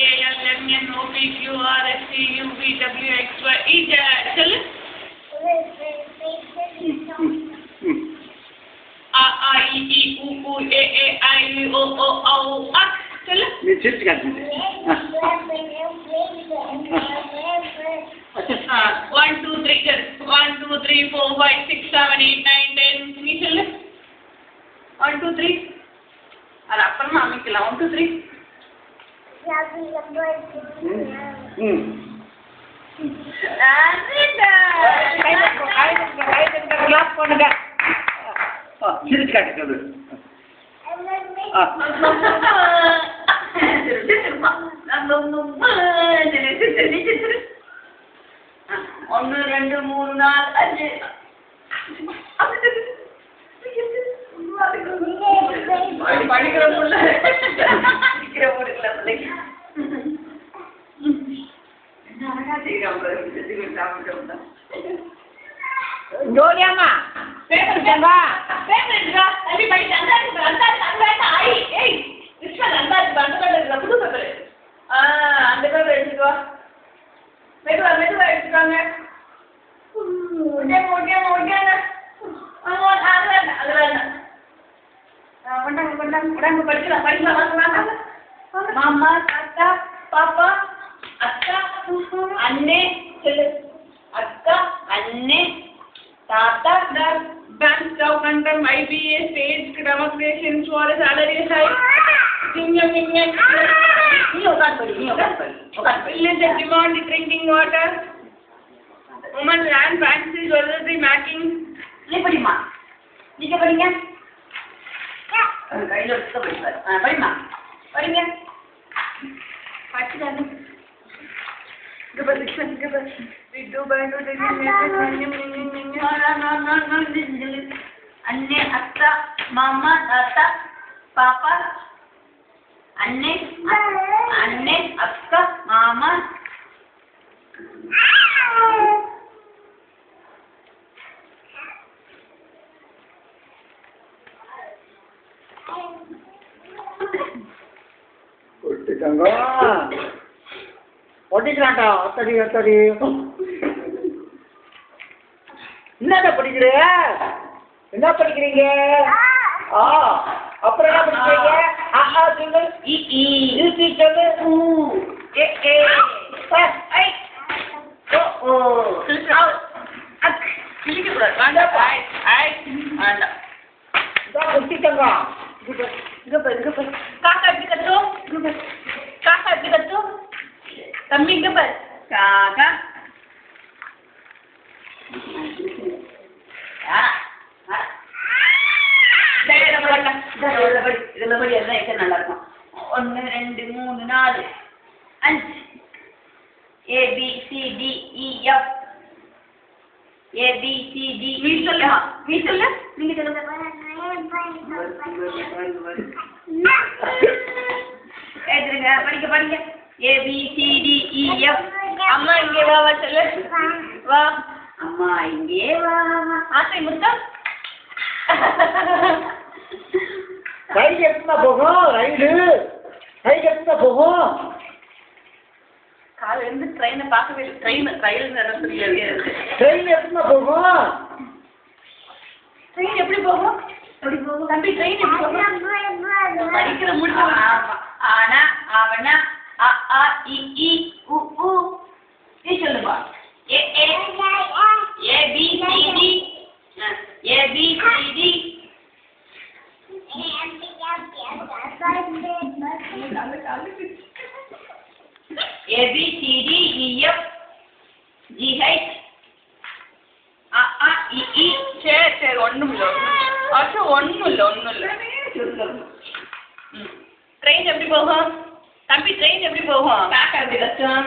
K L M N O P Q R S T U V W X Y Z சொல்லு A A I I U U A A I O O Au A சொல்லு நீ சிரிச்சு காட்டு 1 2 3 1 2 3 4 5 6 7 8 9 10 நீ சொல்லு 1 2 3 அது அப்புறமா அமைக்கலாம் 1 2 3 சிரிச்சு காட்டு சொல்லு ஒன்று ரெண்டு மூணு நாலு அஞ்சு படிக்கிற ஜோடியாமா பேசுறா அந்த பேப்பர் எடுத்துக்கோ மெதுவா மெதுவா எடுத்துக்காங்க படிக்கலாம் படிக்கலாம் மாமா தாத்தா பாப்பா அக்கா அண்ணே சொல்லு அக்கா அண்ணே தாத்தா bank staff content IBA staged demonstration for salary hike village demand drinking water women land fancy jewelry making நீ படிமா நீங்க படிங்க கையில எடுத்து படிப்பாரு படிமா படிங்க படிச்சுதாங்க அண்ணே அக்கா மாமா தாத்தா பாப்பா அண்ணே அண்ணே அக்கா மாமா ஒட்டிக்கலாம்டா அத்தடி அத்தடி என்னடா படிக்கிற என்ன படிக்கிறீங்க அப்புறம் என்ன படிக்கிறீங்க ஆஹா சொல்லு இ சொல்லு ஏ ஏ ஐ ஓ ஓ கிளிக்கக்கூடாது வேண்டாம் வேண்டாம் இதான் ஒட்டிக்கங்க காக்கா எப்படி கத்தும் காக்கா எப்படி கத்தும் தம்பி இங்க பாரு காக்கா இதுல படி எல்லாம் நல்லா இருக்கும் 1 2 3 4 5 A B C D E F A B C D நீ சொல்லுமா நீ சொல்லு நீங்க சொல்லுங்க படிக்க படிக்க A B C D E F அம்மா இங்கே வா வா சொல்லு வா அம்மா இங்கே வா ஆசை முத்தம் ரைடு எடுத்துனா போகும் ரைடு எடுத்துனா போகும் காலையில இருந்து ட்ரெயினை பார்க்கவே இல்லை ரயில் நேரம் தெரியாது ட்ரெயின் எடுத்துனா போகும் ட்ரெயின் எப்படி போகும் தம்பி ட்ரெயின் எப்படி போகும் படிக்கிற முடிச்சு ஆனா அவனா அ ஆ இ ஈ உ ஊ நீ சொல்லுமா A A A B C D A B C D A B C D E F G H A A I I சரி ஒண்ணும் இல்லை ஒன்றும் இல்லை ட்ரெயின் எப்படி போகும் தம்பி ட்ரெயின் எப்படி போகும் காக்கா எப்படி கஷ்டம்